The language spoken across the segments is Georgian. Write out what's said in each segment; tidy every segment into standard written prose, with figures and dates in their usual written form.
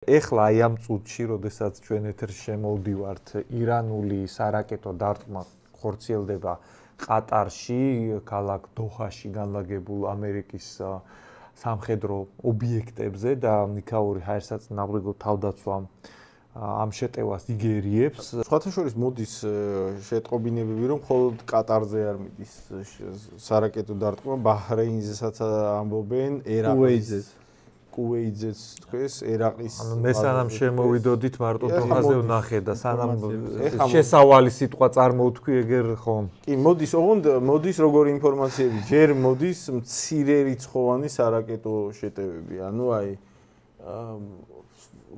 ეხლა აი ამ წუთში, როდესაც ჩვენ ეთერში შემოვდივართ, ირანული სარაკეტო დარტყმა ხორციელდება ყატარში, ქალაქ დოჰაში განლაგებულ ამერიკის სამხედრო ობიექტებზე და ნიქაური ჰაერსაწინააღმდეგო თავდაცვამ ამ შეტევას იგერიებს. სხვათა შორის მოდის შეტყობინებები, რომ მხოლოდ ყატარზე არ მიდის სარაკეტო დარტყმა, ბაჰრეინზესაც ამბობენ, კუვეიტზეც თქვეს, ერაყის. ანუ მე სანამ შემოვიდოდით მარტო დოჰაზე ვნახე და სანამ შესავალი სიტყვა წარმოვთქვი ეგერ ხომ. კი, მოდის, ოღონდ მოდის როგორი ინფორმაციები, ჯერ მოდის მცირე რიცხოვანი სარაკეტო შეტევები. ანუ აი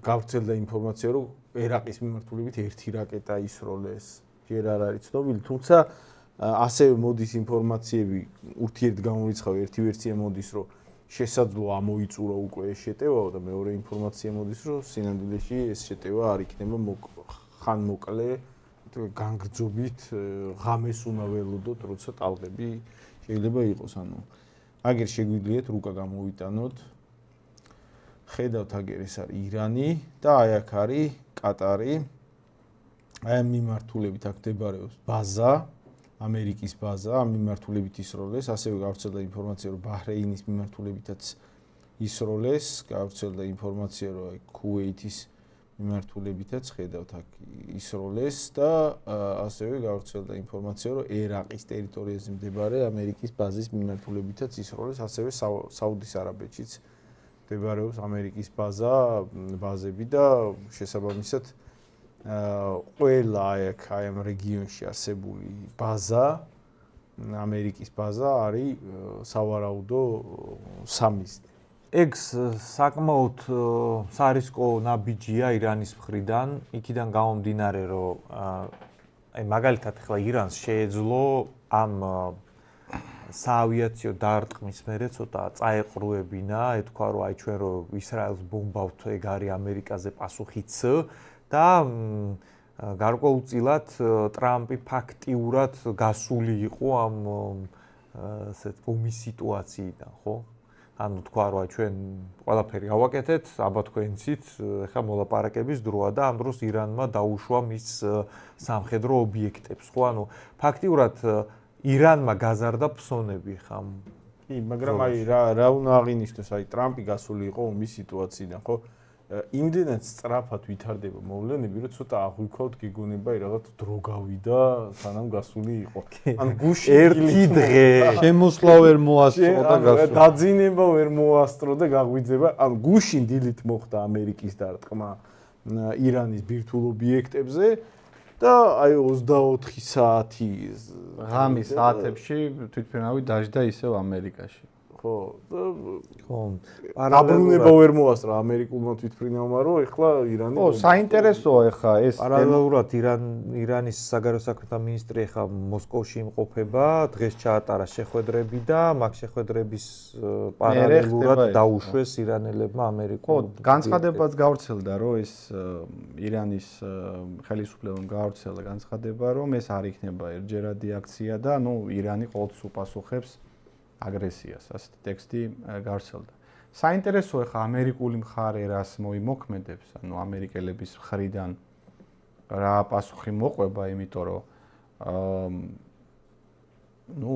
გავრცელდა ინფორმაცია, რომ ერაყის მიმართულებით ერთი რაკეტა ისროლეს. ჯერ არ არის ცნობილი, თუმცა ასევე მოდის ინფორმაციები, ურთიერთგამორიცხავი ერთი ვერსია მოდის, რომ შესაძლოა ამოიწურა უკვე ეს შეტევაო და მეორე ინფორმაცია მოდის, რომ სინამდვილეში ეს შეტევა არ იქნება ხან მოკლე, განგრძობით ღამეს უნდა ველოდოთ, როცა ტალღები შეიძლება იყოს, ანუ აგერ შეგვიძლიათ რუკა გამოვიტანოთ. ხედავთ აგერ ეს არის ირანი და აი აქ არის ყატარი. აი ამ მიმართულებით აქ მდებარეობს ბაზა, ამერიკის ბაზა, ამ მიმართულებით ისროლეს, ასევე გავრცელდა ინფორმაცია, რომ ბაჰრეინის მიმართულებითაც ისროლეს, გავრცელდა ინფორმაცია, რომ აი კუვეიტის მიმართულებითაც ხედავთ აქ ისროლეს და ასევე გავრცელდა ინფორმაცია, რომ ერაყის ტერიტორიაზე მდებარე ამერიკის ბაზის მიმართულებითაც ისროლეს, ასევე საუდის არაბეთშიც მდებარეობს ამერიკის ბაზები და შესაბამისად ყველა აი ამ რეგიონში არსებული ბაზა, ამერიკის ბაზა არის სავარაუდო სამიზნე. ეგ საკმაოდ სარისკო ნაბიჯია ირანის მხრიდან, იქიდან გამომდინარე, რომ აი მაგალითად ახლა ირანს შეეძლო ამ საავიაციო დარტყმის მერე ცოტა წაეყრუებინა, ეთქვა, რომ აი ჩვენ რომ ისრაელს ბომბავთ, ეგ არის ამერიკაზე პასუხიც და გარკვეულწილად ტრამპი ფაქტიურად გასული იყო ამ ასეთ ომის სიტუაციიდან, ხო? ანუ თქვა, რომ აი ჩვენ ყველაფერი გავაკეთეთ, აბა თქვენცით, ეხლა მოლაპარაკების დროა და ამ დროს ირანმა დაუშვა მის სამხედრო ობიექტებს, ხო? ანუ ფაქტიურად ირანმა გაზარდა ფსონები ხამ. კი, მაგრამ აი რა უნდა აღინიშნოს, აი ტრამპი გასული იყო ომის სიტუაციიდან, ხო? იმდენად სწრაფად ვითარდება მოვლენები, რომ ცოტა აღვიქვავთ გეგონება რაღაც დრო გავიდა, სანამ გასული იყო. ან გუში ერთი დღე შემოსვლა ვერ მოასწრო და გასული. დაძინება ვერ მოასწრო და გაგვიძება. ან გუში დილით მოხდა ამერიკის დარტყმა ირანის ბირთვულ ობიექტებზე და აი 24 საათი ღამის საათებში თვითმფრინავი დაждდა ისევ ამერიკაში. ხო, პარალელურად ვერ მოასწრა ამერიკულმა თვითმფრინავმა, რომ ეხლა ირანი ხო, საინტერესოა ეხლა ეს პარალელურად ირანის საგარეო საქმეთა მინისტრი ეხლა მოსკოვში იმყოფება, დღეს ჩაატარა შეხვედრები და მაგ შეხვედრების პარალელურად დაუშვეს ირანელებმა ამერიკულ. ხო, განცხადებაც გავრცელდა, რომ ეს ირანის ხელისუფლებამ გავრცელა განცხადება, რომ ეს არ იქნება ერთჯერადი აქცია და ნუ ირანი ყოველთვის უპასუხებს აგრესიას, ასეთი ტექსტი გავრცელდა. საინტერესოა ხა ამერიკული მხარე რას მოიმოქმედებს, ანუ ამერიკელების მხრიდან რა პასუხი მოყვება, იმიტომ რომ ნუ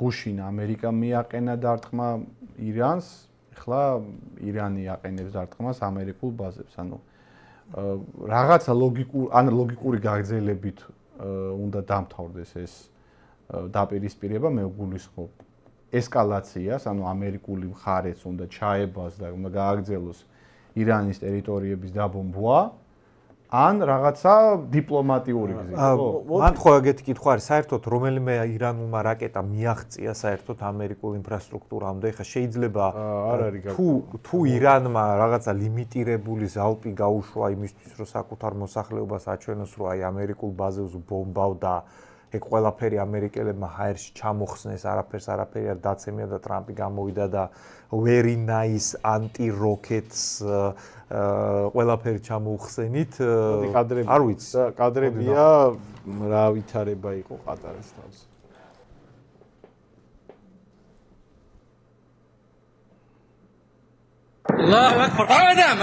გუშინ ამერიკა მიაყენა დარტყმა ირანს, ხლა ირანი აყენებს დარტყმას ამერიკულ ბაზებს, ანუ რაღაცა ლოგიკური გაგრძელებით უნდა დამთავრდეს ეს დაპირისპირება, მე გულისხმობ ესკალაციას, ანუ ამერიკული მხარეც უნდა ჩაებას და უნდა გააგრძელოს ირანის ტერიტორიების დაბომბვა, ან რაღაცა დიპლომატიური გზით, ხო? მან ხო ეგეთი კითხვა არის, საერთოდ რომელიმე ირანულმა რაკეტა მიაღწია საერთოდ ამერიკულ ინფრასტრუქტურამდე, ეხლა შეიძლება თუ ირანმა რაღაცა ლიმიტირებული ზალპი გაუშვა იმისთვის, რომ საკუთარ მოსახლეობას აჩვენოს, რომ აი ამერიკულ ბაზებს ბომბავდა ეგ ყველაფერი ამერიკელებმა ჰაერში ჩამოხსნეს, არაფერი არ დაცემია და ტრამპი გამოვიდა და very nice anti-rockets ყველაფერი ჩამოუხსენით. არ ვიცი. კადრებია რა ვითარება იყო ყატარის თავს. الله اكبر ادم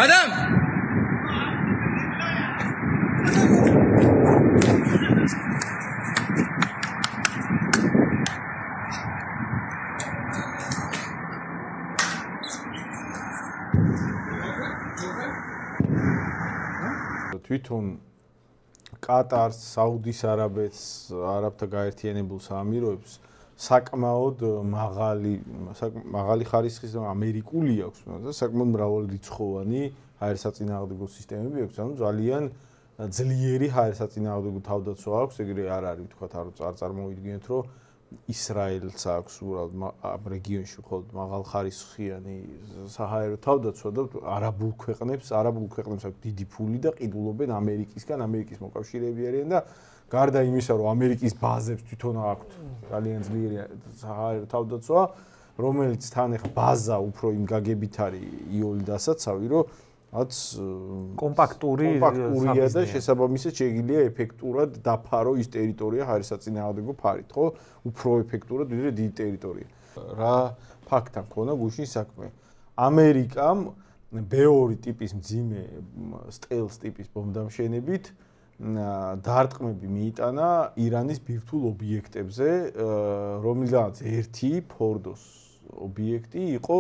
თვითონ კატარს, საუდის არაბეთს, არაბთა გაერთიანებულ საამიროებს საკმაოდ მაღალი ხარისხის ამერიკული აქვს და საკმაოდ მრავალრიცხოვანი ჰაერსაწინააღმდეგო სისტემები აქვს, ანუ ძალიან ძლიერი ჰაერსაწინააღმდეგო თავდაცვა აქვს, ეგრე არ არის ვთქვათ, არ წარმოვიდგინოთ, რომ ისრაელს აქვს უბრალოდ ამ რეგიონში მხოლოდ მაღალხარისხიანი საჰაერო თავდაცვა და არაბულ ქვეყნებს აქვს დიდი ფული და ყიდულობენ ამერიკისგან, ამერიკის მოკავშირეები არიან და გარდა იმისა, რომ ამერიკის ბაზებს თვითონ აქვთ ძალიან ძლიერი საჰაერო თავდაცვა, რომელიც თან ახლა ბაზა უფრო იმ გაგებით არის იოლი დასაცავი, რომ რაც კომპაქტურია და შესაბამისად შეიძლება ეფექტურად დაფარო ის ტერიტორია ჰაერსაწინააღმდეგო ფარით, ხო? უფრო ეფექტურად ვიდრე დიდი ტერიტორია. რა ფაქტა მქონდა გუშინ საქმე. ამერიკამ B2 ტიპის მძიმე სტელს ტიპის ბომბდამშენებით დარტყმები მიიტანა ირანის ბირთვულ ობიექტებზე, რომელთაც ერთი ფორდოს ობიექტი იყო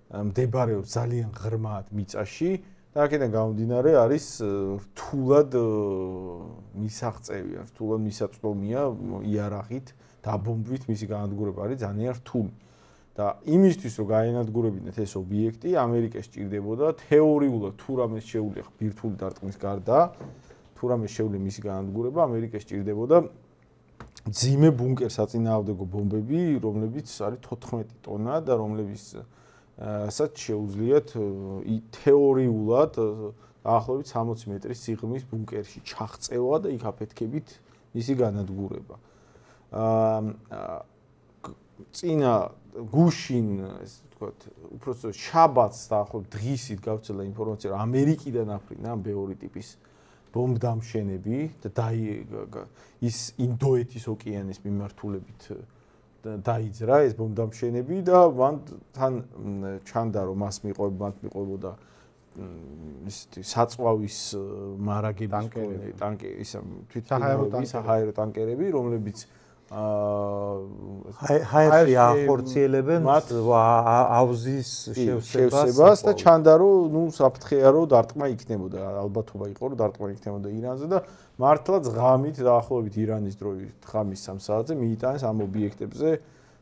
მდებარეობს ძალიან ღრმად მიწაში და აქედან გამომდინარე არის რთულად მისაღწევი, რთულად მისაწვდომია იარაღით დაბომბვით მისი განადგურება არის ძალიან რთული. და იმისთვის რომ გაენადგურებინათ ეს ობიექტი, ამერიკას სჭირდებოდა თეორიულად თუ რამეს შეუძლია ბირთვული დარტყმის გარდა, თუ რამეს შეუძლია მისი განადგურება, ამერიკას სჭირდებოდა ძიმე ბუნკერ საწინააღმდეგო ბომბები, რომლებიც არის 14 ტონა და რომლებიც სადაც შეუძლიათ თეორიულად დაახლოებით 60 მეტრის სიღრმის ბუნკერში ჩაღწევა და იქ აფეთქებით მისი განადგურება. წინა გუშინ, ესე ვთქვათ, უბრალოდ შაბათს დაახლოებით დღისით გავცელა ინფორმაცია, რომ ამერიკიდან აფრინა B2 ტიპის ბომბდამშენები და ის ინდოეთის ოკეანის მიმართულებით დაიძრა ეს ბომბდამშენები და მან თან ჩანდა რომ მას მიყვებოდა ისეთი საწვავის მარაგების ტანკერი საჰაერო ტანკერები, რომლებიც ჰაერში ახორციელებენ ავზის შევსებას და ჩანდა რომ ნუ საფრთხეა რომ დარტყმა იქნებოდა, ალბათობა იყო რომ დარტყმა იქნებოდა ირანზე და მართლაც ღამით დაახლოებით ირანის დროით ღამის 3 საათზე მიიტანეს ამ ობიექტებზე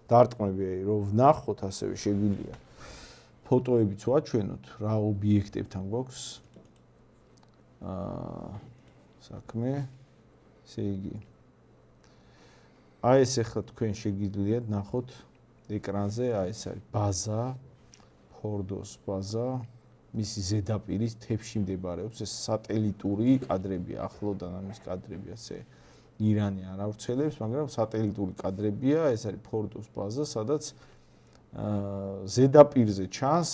დარტყმები, რომ ვნახოთ ასევე შეგვიძლია ფოტოებიც ვაჩვენოთ რა ობიექტებთან გვაქვს საქმე, ესე იგი აი ეს ახლა თქვენ შეგიძლიათ ნახოთ ეკრანზე, აი ეს არის ბაზა, ფორდოს ბაზა, მისი ზედაპირის თებში მდებარეობს, ეს სატელიტური კადრებია, ახლოდან ამის კადრები ასე ირანი არ ავრცელებს, მაგრამ სატელიტური კადრებია, ეს არის ფორდოს ბაზა, სადაც ზედაპირზე ჩანს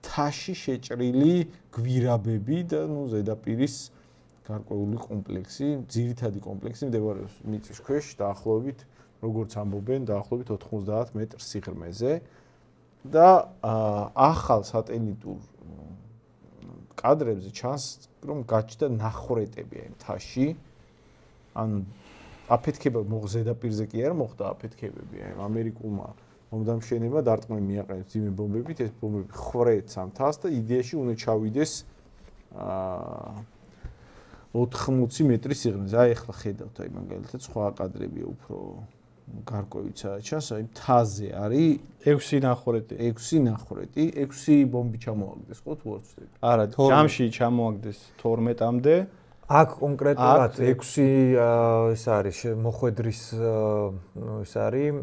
თაში შეჭრილი გვირაბები და ნუ ზედაპირის გარკვეული კომპლექსი, ძირითადი კომპლექსი მდებარეობს მიწის ქვეშ დაახლოებით, როგორც ამბობენ, დაახლოებით 90 მეტრ სიღრმეზე და ახალ სატელიტურ კადრებზე ჩანს, რომ გაჩნდა ნახვრეტები ამ თაში. ანუ აფეთქება ზედაპირზე კი არ მოხდა აფეთქებები, ამერიკულმა ბომბდამშენებმა დარტყმები მიაყენეს ძიმე ბომბებით, ეს ბომბები ხვრեց ამ თას და იდეაში უნდა ჩავიდეს 80 მეტრის სიღრმეზე. აი ახლა ხედავთ, აი მაგალითად სხვა კადრებია უფრო გარკვევით ჩანს, აი მთაზე არის 6 ნახვრეტი. 6 ნახვრეტი, 6 ბომბი ჩამოაგდეს, ხო თუ არ ვცდები? არა, ჯამში ჩამოაგდეს 12-მდე. აქ კონკრეტულად 6 ეს არის მოხვედრის ეს არის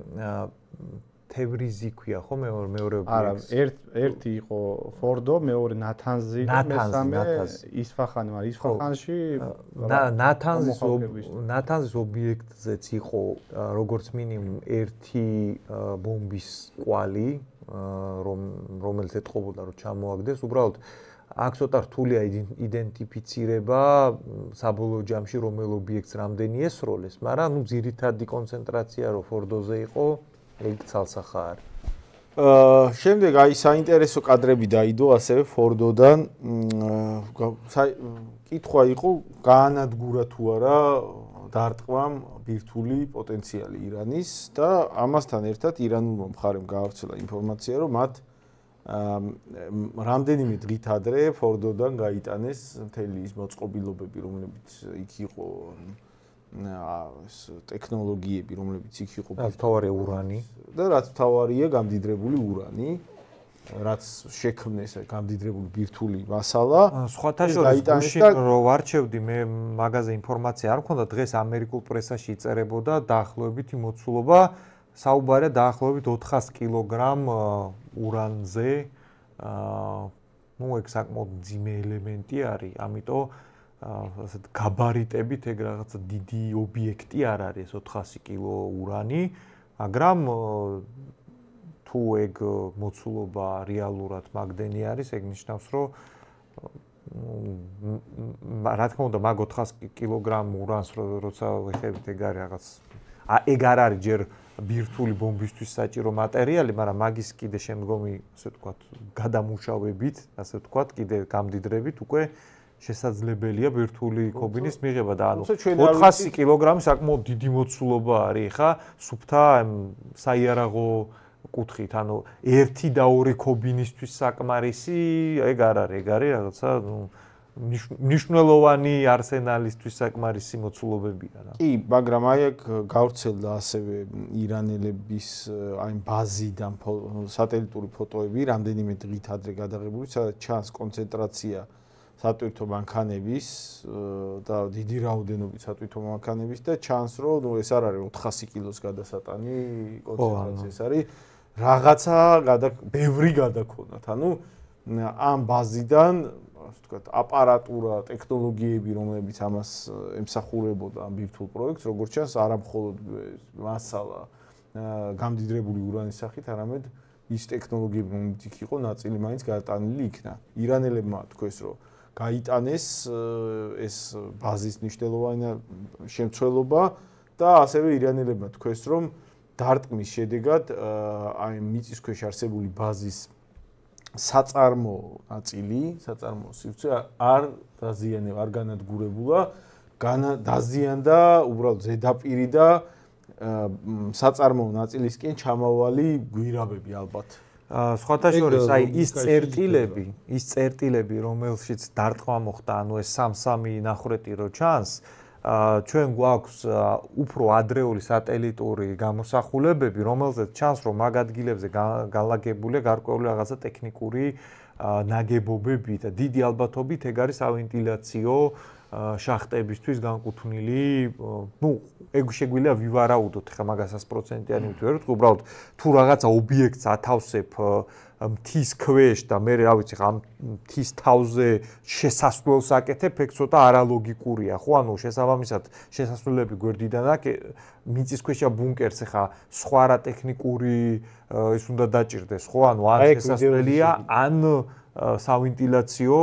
თევრიზი ქვია ხო მეორე ობიექტს? არა, ერთი იყო ფორდო, მეორე ნათანზი და მესამე ისფახანი, მაგრამ ისფახანში ნათანზის ობიექტზეც იყო როგორც მინიმუმ ერთი ბომბის კვალი, რომელიც ეთყობოდა რომ ჩამოაგდეს, უბრალოდ აქ ცოტა რთულია იდენტიფიცირება საბოლოო ჯამში რომელ ობიექტს რამდენი ესროლეს, მაგრამ ნუ ძირითადი კონცენტრაცია რო ფორდოზე იყო, ეგ ცალსახა არის. შემდეგ აი საინტერესო კადრები დაიდო ასევე ფორდოდან. კითხვა იყო გაანადგურა თუ არა დარტყმამ ბირთვული პოტენციალი ირანის და ამასთან ერთად ირანულმა მხარემ გაავრცელა ინფორმაცია, რომ მათ რამდენიმე დღით ადრე ფორდოდან გაიტანეს მთელი ის მოწყობილობები, რომლებიც იქ იყო ტექნოლოგიები, რომლებიც იქ იყო თავარია ურანი და რაც თავარია გამდიდრებული ურანი, რაც შექმნეს გამდიდრებული ბირთვული მასალა. სხვათა შორის გუშინ რო ვარჩევდი მე მაგაზე ინფორმაცია არ მქონდა, დღეს ამერიკულ პრესაში იწერებოდა დაახლოებითი მოცულობა, საუბარია დაახლოებით 400 კილოგრამ ურანზე. ეგ საკმაოდ მძიმე ელემენტი არის, ამიტომ ასეთ გაბარიტებით ეგ რაღაცა დიდი ობიექტი არ არის 400 კილო ურანი, მაგრამ თუ ეგ მოცულობა რეალურად მაგდენი არის, ეგ ნიშნავს, რომ რა თქმა უნდა მაგ 400 კილოგრამ ურანს როცა ვეხებით ეგ არის რაღაც ეგ არ არის ჯერ ბირთვული ბომბისთვის საჭირო მატერიალი, მაგრამ მაგის კიდე შემდგომი, ასე ვთქვათ, გადამუშავებით, ასე ვთქვათ, კიდე გამდიდრებით უკვე შესაძლებელია ბირთვული კობინის მიღება და ანუ 400 კილოგრამი საკმაოდ დიდი მოცულობა არის, ხა, სუფთა საიარაღო კუთხით, ანუ 1 და 2 კობინისთვის საკმარისი, ეგ არ არის, ეგ არის რაღაცა, მნიშვნელოვანი არსენალისთვის საკმარისი მოცულობებია რა. კი, მაგრამ აი აქ გავრცელდა ასევე ირანელების აი ბაზიდან სატელიტური ფოტოები, რამდენიმე დღით ადრე გადაღებული, სადაც ჩანს კონცენტრაცია სატვირთო მანქანების და დიდი რაოდენობით სატვირთო მანქანების და ჩანს, რომ ეს არ არის 400 კილოს გადასატანი კონცენტრაცია, ეს არის რაღაცა ბევრი გადაქონათ. ანუ ამ ბაზიდან ვთქვათ, აპარატურა, ტექნოლოგიები, რომლებიც ამას ემსახურებოდა ამ ბირთვულ პროექტს, როგორც ჩანს, არა მხოლოდ მასალა გამდიდრებული ურანის სახით, არამედ ის ტექნოლოგიები, რომლებიც იქ იყო, ნაწილი მაინც გადატანილი იქნა. ირანელებმა თქვეს, რომ გაიტანეს ეს ბაზის მნიშვნელოვანი შემცველობა და ასევე ირანელებმა თქვეს, რომ დარტყმის შედეგად აი მიწისქვეშ არსებული ბაზის საწარმო ნაწილი, საწარმო სივრცე არ დაზიანება, არ განადგურებულა, დაზიანდა უბრალოდ ზედაპირი და საწარმო ნაწილისკენ ჩამავალი გვირაბები ალბათ. სხვათა შორის, აი ის წერტილები, რომელშიც დარტყმა მოხდა, ანუ ეს 3-3 ნახრეტი რო ჩანს, ჩვენ გვაქვს უფრო ადრეული სატელიტური გამოსახულებები, რომელზეც ჩანს, რომ მაგ ადგილებზე განლაგებულია გარკვეული რაღაცა ტექნიკური ნაგებობები და დიდი ალბათობით ეგ არის ავენტილაციო შახტებისთვის განკუთვნილი, ეგ შეგვიძლია ვივარაუდოთ, ხა მაგას 100%-იანი ვთქვი, უბრალოდ თუ რაღაცა ობიექტს ათავსებ მთის ქვეშ და მე რა ვიცი, ხა მთის თავზე შესასვლელს აკეთებ, ეგ ცოტა არალოგიკურია, ხო? ანუ შესაბამისად შესასვლელები გვერდიდან აქვს, მიწისქვეშა ბუნკერს ხა სხვა რა ტექნიკური ის უნდა დაჭირდეს, ხო? ანუ ან შესასვლელია, ან სავენტილაციო,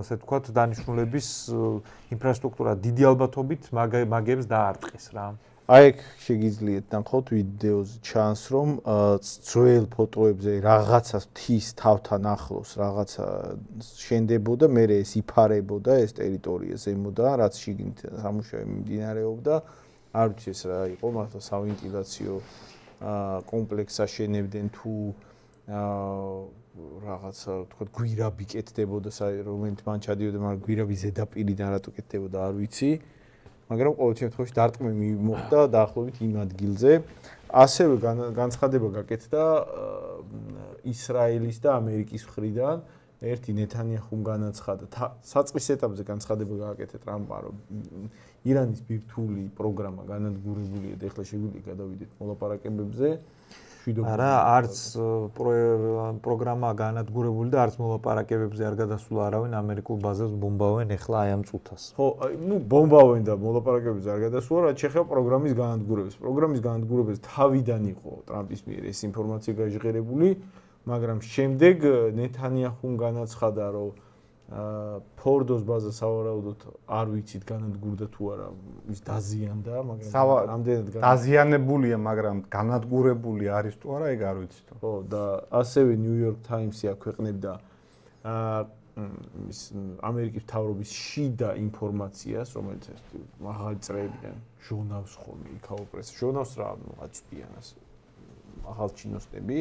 ასე ვთქვათ, დანიშნულების ინფრასტრუქტურა დიდი ალბათობით მაგებს დაარტყეს რა. აი ეგ შეგიძლიათ ნახოთ ვიდეოზე ჩანს, რომ ძველ ფოტოებზე რაღაცა მთის თავთან ახლოს რაღაცა შენდებოდა, მერე ეს იფარებოდა ეს ტერიტორია ზემოდან, რაც შიგნით სამუშაო მიმდინარეობდა. არ ვიცი ეს რა იყო, მართლა სავენტილაციო კომპლექსს აშენებდნენ თუ რაღაცა ვთქვათ გვირაბი კეთდებოდა, რომელიც მან ჩადიოდა, მაგრამ გვირაბი ზედაპირიდან რატო კეთდებოდა, არ ვიცი. მაგრამ ყოველ შემთხვევაში დარტყმები მოხდა დაახლოებით იმ ადგილზე. ასევე განცხადება გაკეთდა ისრაელის და ამერიკის მხრიდან. ერთი ნეთანიაჰუმ განაცხადა, საწყის ეტაპზე განცხადება გააკეთა ტრამპმა, რომ ირანის ბირთვული პროგრამა განადგურებულია და ეხლა შეგვიძლია გადავიდეთ მოლაპარაკებებზე. არა, არც პროგრამა განადგურებული და არც მოლაპარაკებებზე არ გადასულა არავინ, ამერიკულ ბაზებს ბომბავენ ეხლა აი ამ წუთას. ხო, ბომბავენ და მოლაპარაკებებზე არ გადასულა, რაც შეეხება პროგრამის განადგურებას. პროგრამის განადგურებას თავიდან იყო ტრამპის მიერ ეს ინფორმაცია გაჟღერებული, მაგრამ შემდეგ ნეთანიაჰუმ განაცხადა, რომ ფორდოს ბაზა სავარაუდოდ არ ვიცით განადგურდა თუ არა, ის დაზიანდა, მაგრამ რამდენად დაზიანებულია, მაგრამ განადგურებული არის თუ არა, ეგ არ ვიცით. ხო, და ასევე New York Times-ი აქვეყნებდა ის ამერიკის მთავრობის შიდა ინფორმაციას, რომელიც მაღალი წრეებიდან ჟურნალს ხოლმე იქაო პრესა. ჟურნალს რა აწვდიან ასე მაღალჩინოსნები.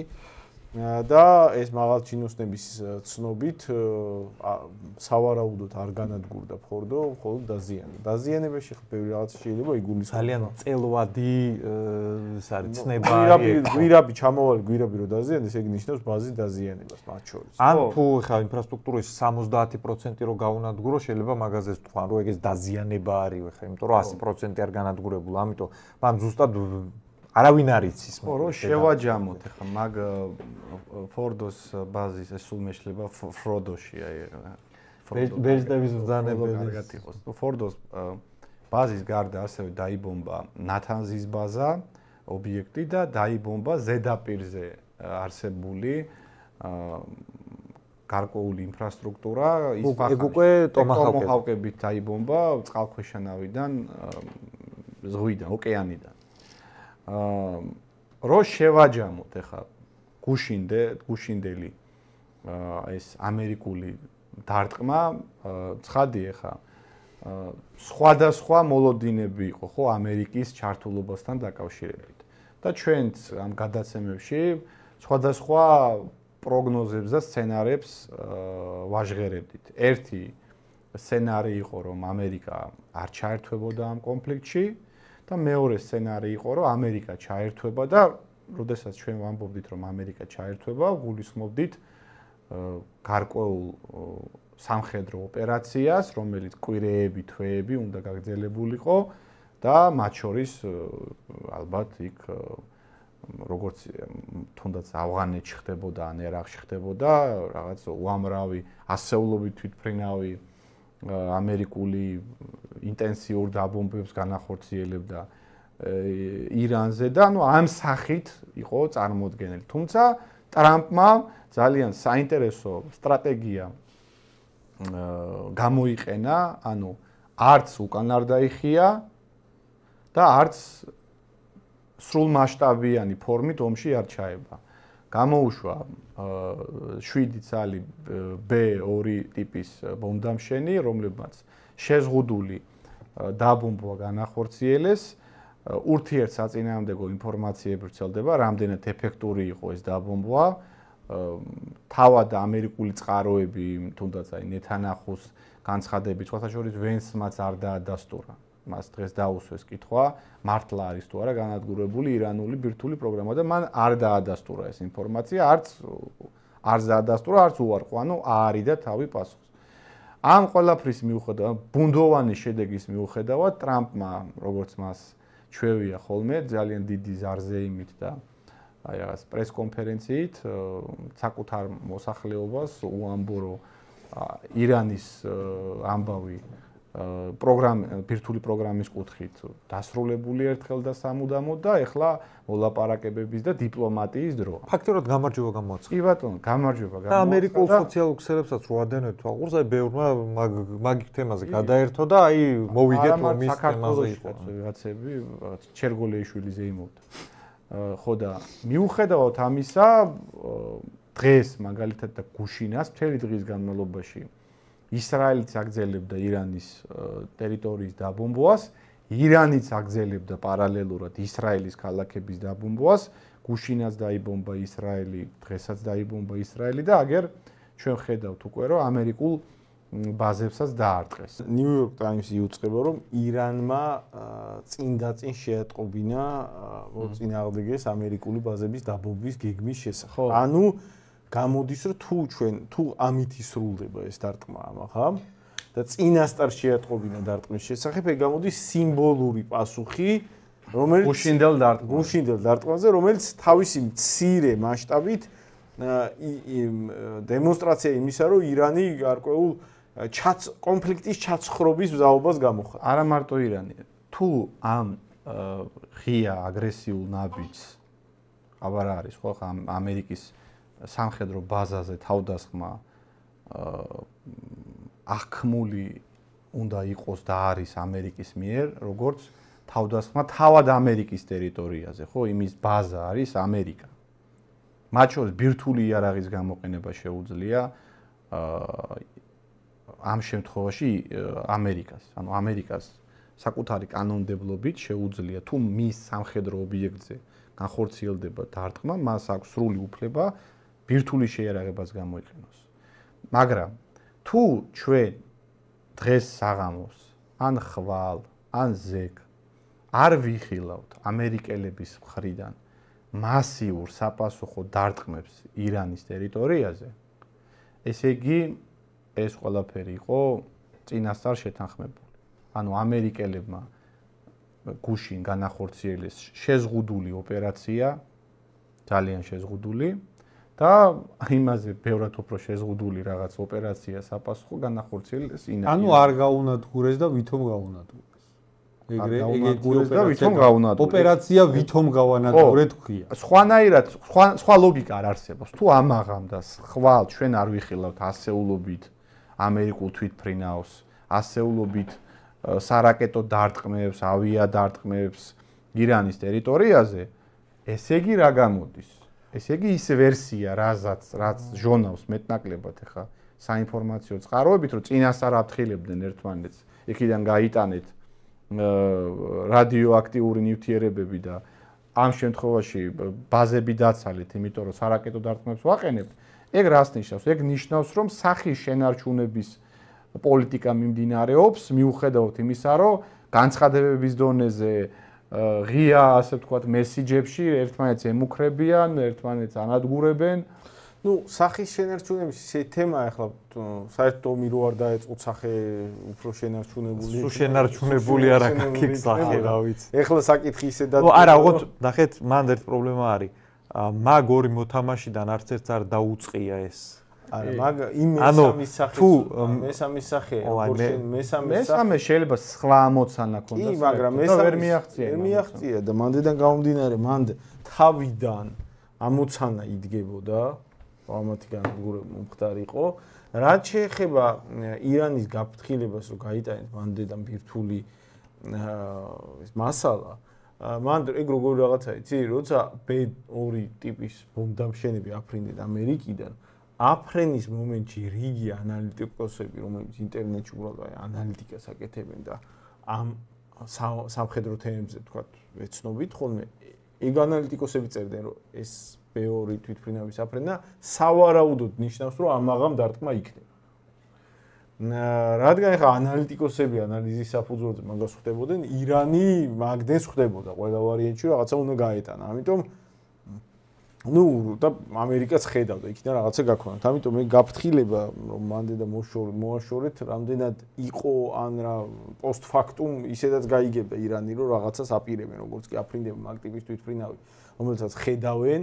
და ეს მაღალჩინოსნების ცნობით სავარაუდოდ არ განადგურდა ფორდო, მხოლოდ დაზიანდა. დაზიანებაში ხა ბევრი რაღაცა შეიძლება იგულისხმოს. ძალიან წელვადი ეს არის ცნება. გვირაბი ჩამოვალი გვირაბი რო დაზიანდეს, ეგ ნიშნავს ბაზის დაზიანებას მათ შორის. ან თუ ხა ინფრასტრუქტურის 70% რო გაუნადგურო, შეიძლება მაგაზეც თქვან, რომ ეგ ეს დაზიანება არის ხა, იმიტომ რომ 100% არ განადგურებულა, ამიტომ მან ზუსტად არავინ არ იცის. ხო, რომ შევაჯამოთ ახლა მაგ ფორდოს ბაზის ეს სულ მეშლება ფროდოში, აი ბეჟდების ბრძანებელი. კარგად იყოს. ფორდოს ბაზის გარდა ასევე დაიბომბა ნათანზის ბაზა, ობიექტი და დაიბომბა ზედაპირზე არსებული გარკვეული ინფრასტრუქტურა, ის ეგ უკვე ტომაჰავკებით დაიბომბა წყალქვეშანავიდან, ზღვიდან, ოკეანიდან. რო შევაჯამოთ ახლა გუშინდელი ეს ამერიკული დარტყმა, ცხადი ახლა სხვადასხვა მოლოდინები იყო ხო ამერიკის ჩართულობასთან დაკავშირებით. და ჩვენც ამ გადაცემებში სხვადასხვა პროგნოზებს და სცენარებს ვაჟღერებდით. ერთი სცენარი იყო, რომ ამერიკა არ ჩაერთვებოდა ამ კონფლიქტში. და მეორე სცენარი იყო, რომ ამერიკა ჩაერთვება და როდესაც ჩვენ ვამბობდით, რომ ამერიკა ჩაერთვება, გულისხმობდით გარკვეულ სამხედრო ოპერაციას, რომელიც კვირეები, თვეები უნდა გაგრძელებულიყო და მათ შორის ალბათ იქ როგორც თუნდაც ავღანეთში ხდებოდა, ან ერაყში ხდებოდა, რაღაც უამრავი ასეულობით თვითმფრინავი ამერიკული ინტენსიურ დაბომბებს განახორციელებდა ირანზე და ანუ ამ სახით იყო წარმოდგენილი. თუმცა ტრამპმა ძალიან საინტერესო სტრატეგია გამოიყენა, ანუ არც უკან არ დაიხია და არც სრულმასშტაბიანი ფორმით ომში არ ჩაება. გამოუშვა 7 ცალი B2 ტიპის ბომბდამშენი, რომლებმაც შეზღუდული დაბომბვა განახორციელეს. ურთიერთსაწინააღმდეგო ინფორმაციები ვრცელდება, რამდენად ეფექტური იყო ეს დაბომბვა. თავად ამერიკული წყაროები, თუნდაც აი ნეთანაჰუს განცხადებით, სხვათა შორის ვენსმაც არ დაადასტურა. მას დღეს დაუსვეს კითხვა, მართლა არის თუ არა განადგურებული ირანული ბირთვული პროგრამა და მან არ დაადასტურა ეს ინფორმაცია, არც დაადასტურა, არც უარყო, ანუ არის და თავი პასუხს. ამ ყველაფრის მიუხედავად, ბუნდოვანი შედეგის მიუხედავად, ტრამპმა, როგორც მას ჩვევია ხოლმე, ძალიან დიდი ზარზეიმით და აი რაღაც პრესკონფერენციით საკუთარ მოსახლეობას უამბო, რომ ირანის ამბავი ბირთვული პროგრამის კუთხით დასრულებული ერთხელ და სამუდამოდ და ეხლა მოლაპარაკებების და დიპლომატიის დროა. ფაქტობრივად გამარჯვება გამოაცხადა. კი ბატონო, გამარჯვება გამოაცხადა. და ამერიკულ სოციალურ ქსელებსაც რო ადენებთ თვალყურს, აი ბევრმა მაგ თემაზე გადაერთო და აი მოვიგეთ რომ მის თემაზე იყო. ვიღაცები ჩერგოლეიშვილიზე იმოვდა. ხო და მიუხედავად ამისა, დღეს მაგალითად და გუშინას მთელი დღის განმავლობაში ისრაელიც აგრძელებდა ირანის ტერიტორიის დაბომბვას, ირანიც აგრძელებდა პარალელურად ისრაელის ქალაქების დაბომბვას, გუშინაც დაიბომბა ისრაელი, დღესაც დაიბომბა ისრაელი და აგერ ჩვენ ხედავთ უკვე რომ ამერიკულ ბაზებსაც დაარტყეს. New York Times-ი უწყება რომ ირანმა წინდაწინ შეატყობინა მოწინააღმდეგეს ამერიკული ბაზების დაბომბვის გეგმის შესახებ. ანუ გამოდის რომ თუ ამით ისრულდება ეს დარტყმა ამახა და წინასწარ შეატყობინა დარტყმის შესახებ, ეგ გამოდის სიმბოლური პასუხი, რომელიც გუშინდელ დარტყმაზე, რომელიც თავისი მცირე მასშტაბით დემონსტრაცია იმისა, რომ ირანი გარკვეულ კონფლიქტის ჩაცხრობის მზაობას გამოხატა. არა მარტო ირანი, თუ ამ ღია აგრესიულ ნაბიჯს აბარ არის ხო ამერიკის სამხედრო ბაზაზე თავდასხმა აღქმული უნდა იყოს და არის ამერიკის მიერ, როგორც თავდასხმა თავად ამერიკის ტერიტორიაზე, ხო, იმის ბაზა არის ამერიკა. მათ შორის ბირთვული იარაღის გამოყენება შეუძლია ამ შემთხვევაში ამერიკას, ანუ ამერიკას საკუთარი კანონმდებლობით შეუძლია თუ მის სამხედრო ობიექტზე განხორციელდება დარტყმა, მას აქვს სრული უფლება ბირთვული შეიარაღებას გამოიყენოს. მაგრამ თუ ჩვენ დღეს საღამოს ან ხვალ, ან ზეგ არ ვიხილავთ ამერიკელების მხრიდან მასიურ საპასუხო დარტყმებს ირანის ტერიტორიაზე, ესე იგი ეს ყველაფერი იყო წინასწარ შეთანხმებული. ანუ ამერიკელებმა გუშინ განახორციელეს შეზღუდული ოპერაცია, ძალიან შეზღუდული და იმაზე ბევრად უფრო შეზღუდული რაღაც ოპერაცია საპასუხო განახორციელეს ირანში. ანუ არ გაუნადგურეს და ვითომ გაუნადგურეს. ეგრე და ვითომ გაუნადგურეს. ოპერაცია ვითომ გავანადგურეთ ქვია. სხვანაირად, სხვა ლოგიკა არ არსებობს. თუ ამაღამდა ხვალ ჩვენ არ ვიხილავთ ასეულობით ამერიკულ თვითმფრინავს, ასეულობით სარაკეტო დარტყმებს, ავია დარტყმებს ირანის ტერიტორიაზე, ესე იგი რა გამოდის? ესე იგი ის ვერსია, რაც ჟონავს მეტნაკლებად ახლა საინფორმაციო წყაროებით, რომ წინასწარ აფრთხილებდნენ ერთმანეთს, იქიდან გაიტანეთ რადიოაქტიური ნივთიერებები და ამ შემთხვევაში ბაზები დაცალეთ, იმიტომ რომ სარაკეტო დარტყმებს ვაყენებთ. ეგ რას ნიშნავს? ეგ ნიშნავს, რომ სახის შენარჩუნების პოლიტიკა მიმდინარეობს, მიუხედავად იმისა, რომ განცხადებების დონეზე ღია, ასე ვთქვათ, მესიჯებში ერთმანეთს ემუქრებიან, ერთმანეთს ანადგურებენ. ნუ სახის შენარჩუნების ისე თემა ახლა საერთოდ ომი რო არ დაეწყოთ სახე უფრო შენარჩუნებული. სულ შენარჩუნებული არა გიქ სახე, რა ვიცი. ახლა საკითხი ისე და არა, ოღონდ ნახეთ, მანდ ერთ პრობლემა არის. მაგ ორი მოთამაშიდან არც ერთს არ დაუწყია ეს. არა, მაგ იმ მესამის სახე. თუ მესამის სახე, მესამე შეიძლება სხვა ამოცანა ქონდეს. კი, მაგრამ ვერ მიაღწია. ვერ მიაღწია და მანდიდან გამომდინარე, მანდ თავიდან ამოცანა იდგებოდა, ამათი განადგურება მომხდარი იყო. რაც შეეხება ირანის გაფრთხილებას, რომ გაიტანეთ მანდიდან ბირთვული ეს მასალა, მან ეგ როგორი რაღაცა იცი, როცა B2 ტიპის ბომბდამშენები აფრინდნენ ამერიკიდან, აფრენის მომენტში რიგი ანალიტიკოსები, რომლებიც ინტერნეტში უბრალოდ ანალიტიკას აკეთებენ და ამ სამხედრო თემებზე თქვათ ეცნობით ხოლმე, ეგ ანალიტიკოსები წერდნენ, რომ ეს B2 თვითმფრინავის აფრენა სავარაუდოდ ნიშნავს, რომ ამაღამ დარტყმა იქნება. რადგან ახლა ანალიტიკოსები ანალიზის საფუძველზე მაგას ხვდებოდნენ, ირანი მაგდენს ხვდებოდა ყველა ვარიანტში რაღაცა უნდა გაეტანა. ამიტომ ნუ და ამერიკაც ხედავდა იქიდან რაღაცა გაქონათ. ამიტომ მე გაფრთხილება რომ მანდე და მოაშორეთ რამდენად იყო ან რა პოსტფაქტუმ ისედაც გაიგებდა ირანი რომ რაღაცას აპირებენ, როგორც კი აფრინდება მაგ ტიპის თვითმფრინავი, რომელსაც ხედავენ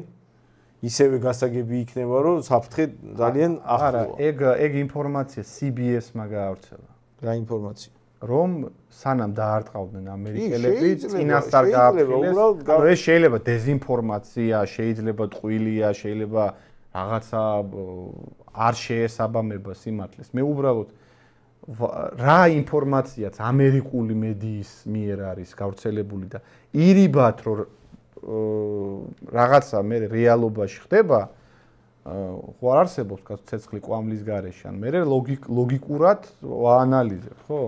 ისევე გასაგები იქნება, რომ საფრთხე ძალიან ახლოა. ეგ ინფორმაცია CBS-მა გაავრცელა. რა ინფორმაცია? რომ სანამ დაარტყავდნენ ამერიკელები, წინასწარ გააფრთხილეს. ანუ ეს შეიძლება დეზინფორმაცია, შეიძლება ტყუილია, შეიძლება რაღაცა არ შეესაბამება სიმართლეს. მე უბრალოდ რა ინფორმაციაც ამერიკული მედიის მიერ არის გავრცელებული და ირიბად რომ რაღაცა მე რეალობაში ხდება, ხო არ არსებობს ცეცხლი კვამლის გარეშე, ან მე ლოგიკურად ვაანალიზებ, ხო?